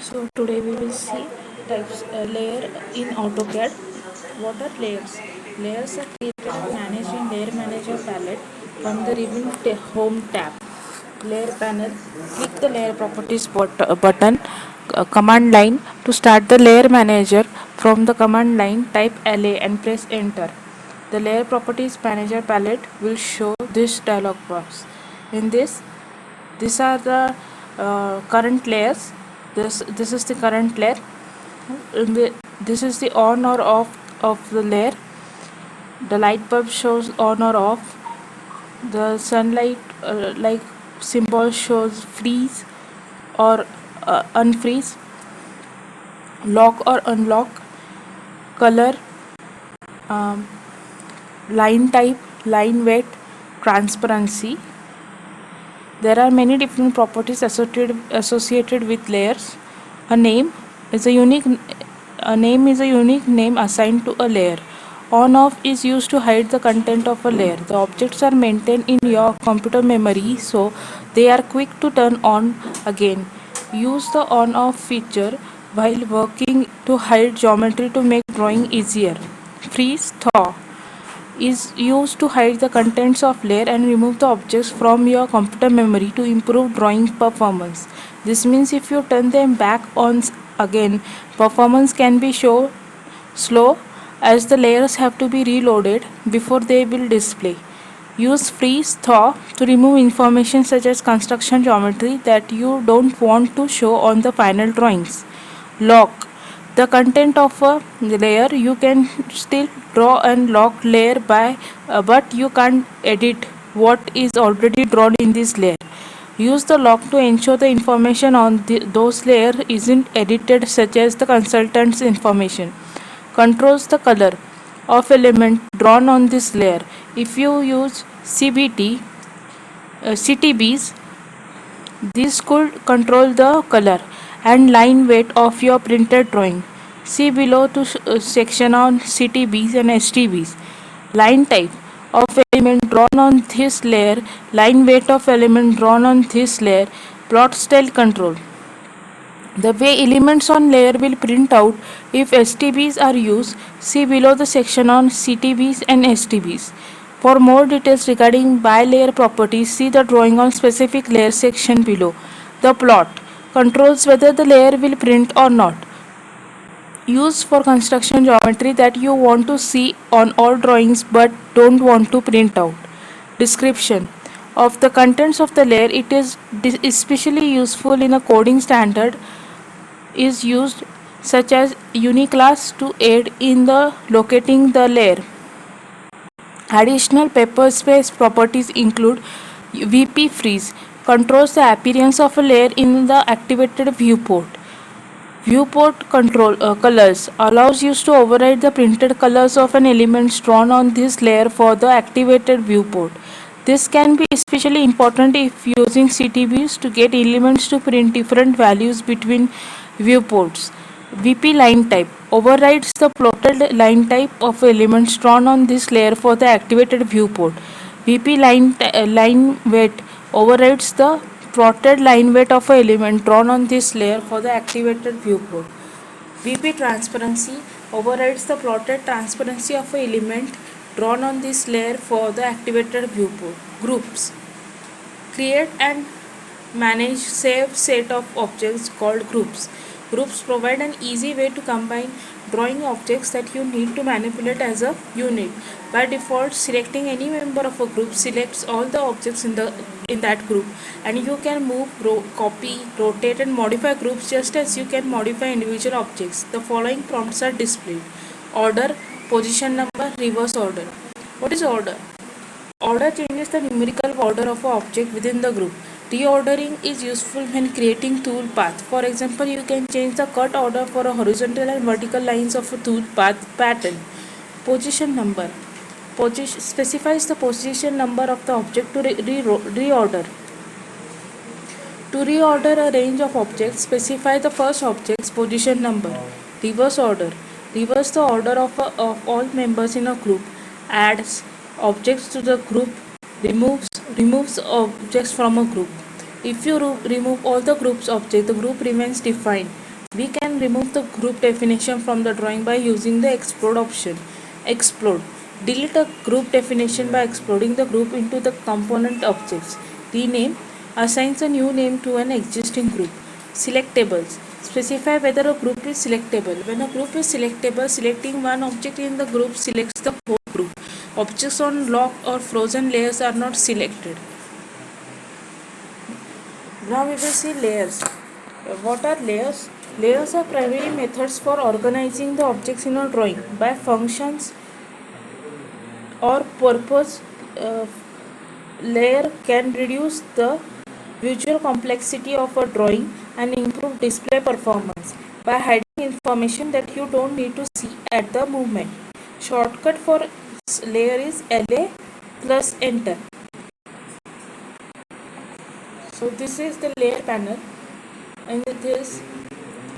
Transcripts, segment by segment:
So today we will see types layer in AutoCAD. What are layers? Layers are created and managed in Layer Manager palette from the Home tab. Layer panel. Click the Layer Properties button. Command line to start the Layer Manager. From the command line, type LA and press Enter. The Layer Properties Manager palette will show this dialog box. In this, these are the current layers. This is the current layer. This is the on or off of the layer. The light bulb shows on or off. The sunlight like symbol shows freeze or unfreeze, lock or unlock, color, um, line type, line weight, transparency. There are many different properties associated with layers. A name is a unique name assigned to a layer. On off is used to hide the content of a layer. The objects are maintained in your computer memory, so they are quick to turn on again. Use the on off feature while working to hide geometry to make drawing easier. Freeze thaw is used to hide the contents of layer and remove the objects from your computer memory to improve drawing performance. This means if you turn them back on again, performance can be slow as the layers have to be reloaded before they will display. Use freeze thaw to remove information such as construction geometry that you don't want to show on the final drawings. Lock the content of a layer. You can still draw and lock layer but you can't edit what is already drawn in this layer. Use the lock to ensure the information on those layer isn't edited, such as the consultant's information. Controls the color of element drawn on this layer. If you use CTBs, this could control the color and line weight of your printed drawing. See below to section on CTBs and STBs. Line type of element drawn on this layer, line weight of element drawn on this layer, plot style control. The way elements on layer will print out if STBs are used, see below the section on CTBs and STBs. For more details regarding bi-layer properties, see the drawing on specific layer section below. The plot controls whether the layer will print or not. Used for construction geometry that you want to see on all drawings but don't want to print out. Description of the contents of the layer. It is especially useful in a coding standard is used such as uniclass to aid in the locating the layer. Additional paper space properties include VP freeze controls the appearance of a layer in the activated viewport. Viewport control colors allows you to override the printed colors of an element drawn on this layer for the activated viewport. This can be especially important if using CTBs to get elements to print different values between viewports. VP line type overrides the plotted line type of elements drawn on this layer for the activated viewport. VP line weight overrides the plotted line weight of an element drawn on this layer for the activated viewport. VP transparency overrides the plotted transparency of an element drawn on this layer for the activated viewport. Groups create and manage safe set of objects called groups. Groups provide an easy way to combine drawing objects that you need to manipulate as a unit. By default, selecting any member of a group selects all the objects in that group, and you can move, copy, rotate and modify groups just as you can modify individual objects. The following prompts are displayed: order, position number, reverse order. What is order? Order changes the numerical order of an object within the group. Reordering is useful when creating tool path. For example, you can change the cut order for a horizontal and vertical lines of a tool path pattern. Position number specifies the position number of the object to reorder. To reorder a range of objects, specify the first object's position number. Reverse order reverse the order of all members in a group. Adds objects to the group. Removes objects from a group. If you remove all the group's objects, the group remains defined. We can remove the group definition from the drawing by using the explode option. Explode. Delete a group definition by exploding the group into the component objects. Rename. Assigns a new name to an existing group. Selectables. Specify whether a group is selectable. When a group is selectable, selecting one object in the group selects the whole group. Objects on locked or frozen layers are not selected. Now we will see layers. What are layers? Layers are primary methods for organizing the objects in a drawing by functions or purpose. Uh, Layer can reduce the visual complexity of a drawing and improve display performance by hiding information that you don't need to see at the moment. Shortcut for layer is LA plus enter. So this is the layer panel, and with this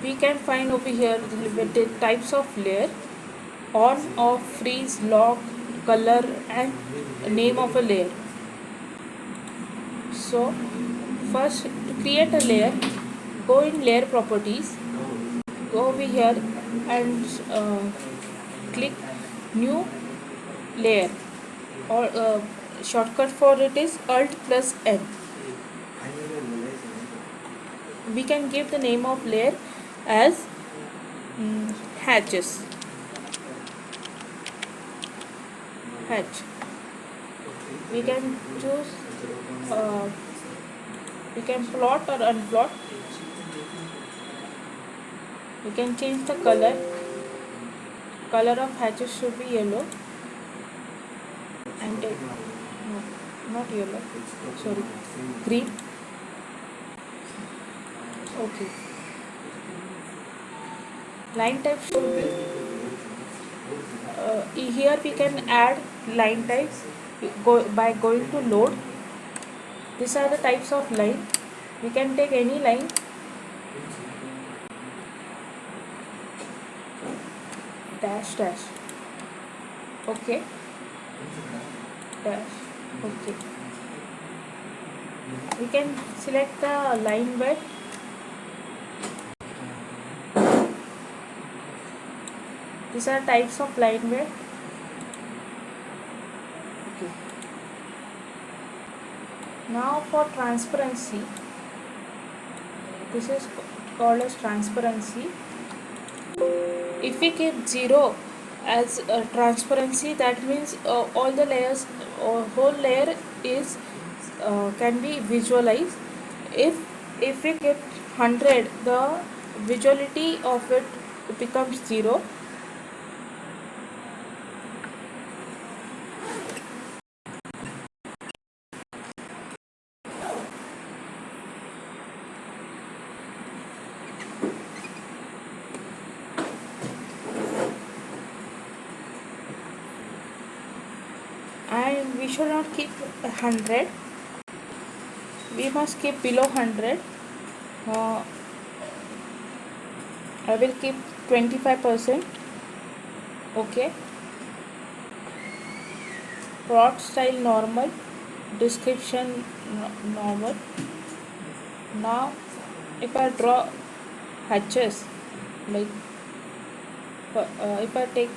we can find over here the types of layer: on, off, freeze, lock, color, and name of a layer. So first, to create a layer, go in layer properties, go over here and click new layer, or shortcut for it is Alt plus N. We can give the name of layer as hatches. Hatch. We can choose. We can plot or unplot. We can change the color. Color of hatches should be yellow. And no, not yellow. Sorry, green. Okay. Line type should be. Here we can add line types by going to load. These are the types of line. We can take any line. Dash dash. Okay. Dash. Okay. We can select the line width. These are types of line width. Okay. Now for transparency, this is called as transparency. If we keep 0 as transparency, that means all the layers or whole layer is can be visualized. If we keep 100, the visuality of it becomes 0. And we should not keep 100, we must keep below 100. I will keep 25%. Okay. Plot style normal, description normal. Now if I draw hatches, like if I take,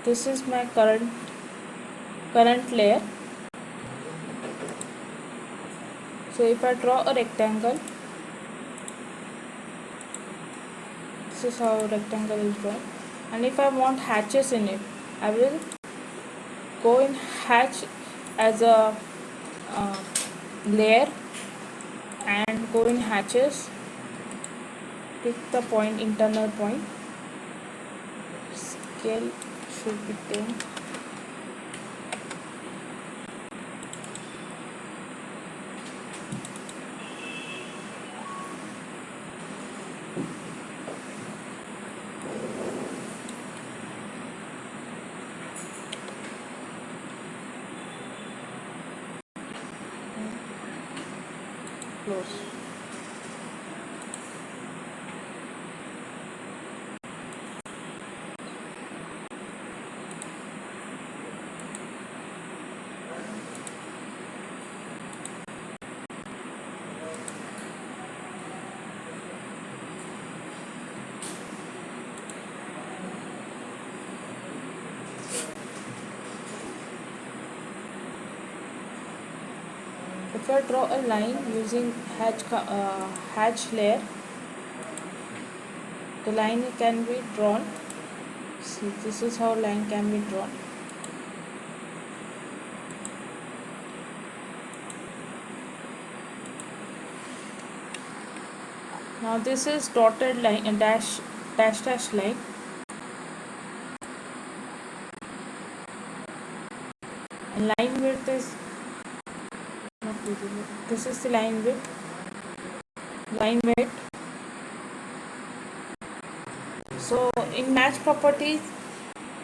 this is my current layer. So if I draw a rectangle, this is how rectangle is drawn. And if I want hatches in it, I will go in hatch as a layer and go in hatches, pick the point, internal point, scale should be 10. Close. If I draw a line using hatch layer, the line can be drawn. See, this is how line can be drawn. Now this is dotted line, a dash line. And line width is not visible. This is the line width. Line width. So in match properties,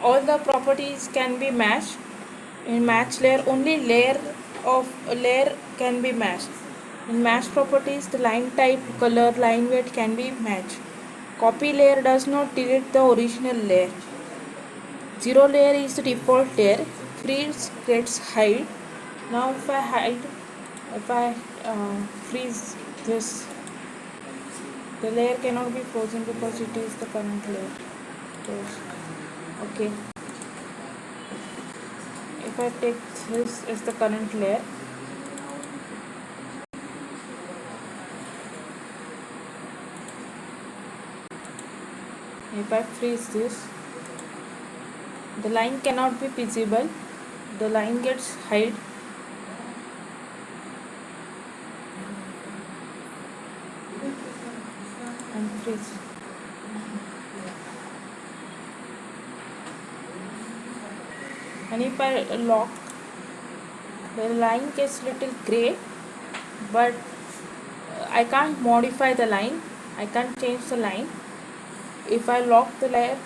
all the properties can be matched. In match layer, only layer can be matched. In match properties, the line type, color, line weight can be matched. Copy layer does not delete the original layer. Zero layer is the default layer. Freeze gets hide. Now if I freeze this, the layer cannot be frozen because it is the current layer. Okay. If I take this as the current layer, if I freeze this, the line cannot be visible. The line gets hide. And freeze. And if I lock, the line gets little gray, but I can't modify the line. I can't change the line. If I lock the layer,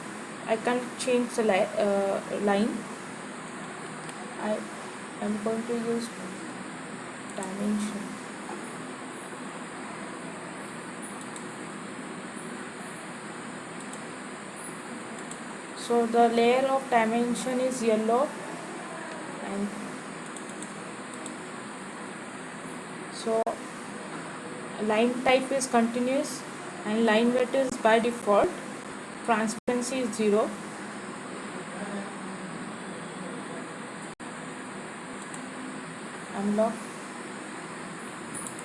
I can't change the line. I'm going to use dimension. So the layer of dimension is yellow, and so line type is continuous and line weight is by default. Transparency is 0. Unlock.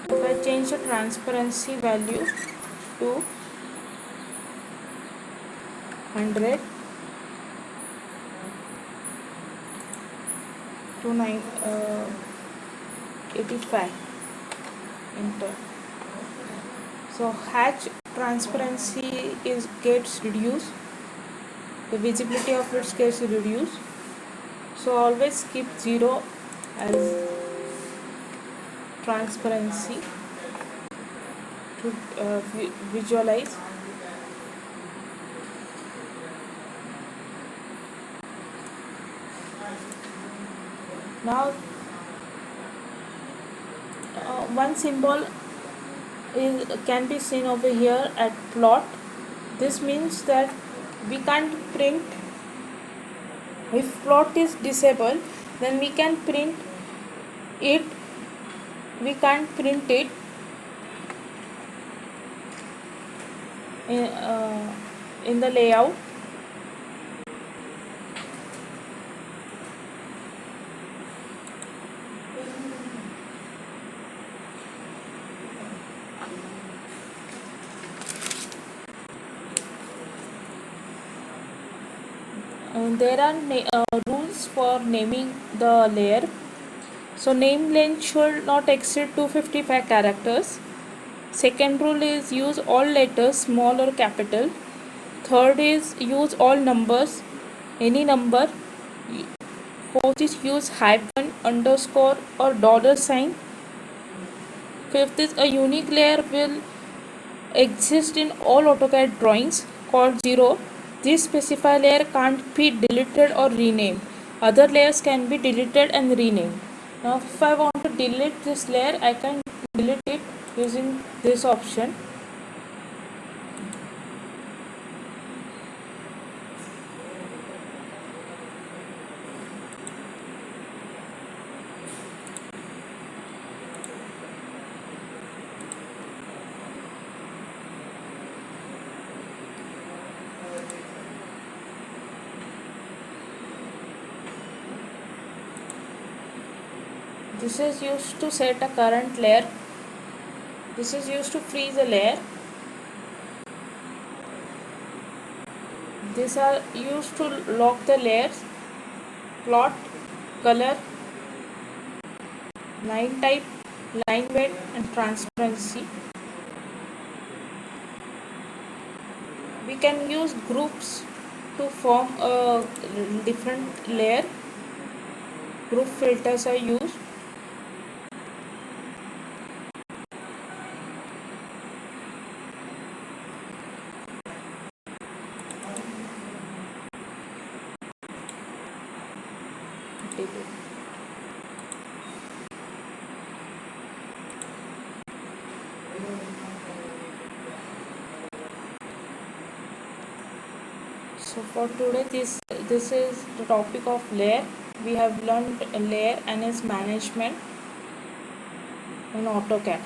If I change the transparency value to 100 to 85, enter. So hatch transparency gets reduced. The visibility of it gets reduced. So always keep 0 as transparency to visualize. Now one symbol can be seen over here at plot. This means that we can't print. If plot is disabled, then we can print it. We can't print it in the layout. There are rules for naming the layer. So name length should not exceed 255 characters. Second rule is use all letters, small or capital. Third is use all numbers, any number. Fourth is use hyphen, underscore or $sign. Fifth is a unique layer will exist in all AutoCAD drawings called 0. This specified layer can't be deleted or renamed. Other layers can be deleted and renamed. Now if I want to delete this layer, I can delete it using this option. This is used to set a current layer. This is used to freeze a layer. These are used to lock the layers, plot, color, line type, line weight and transparency. We can use groups to form a different layer. Group filters are used. So for today, this is the topic of layer. We have learned a layer and its management in AutoCAD.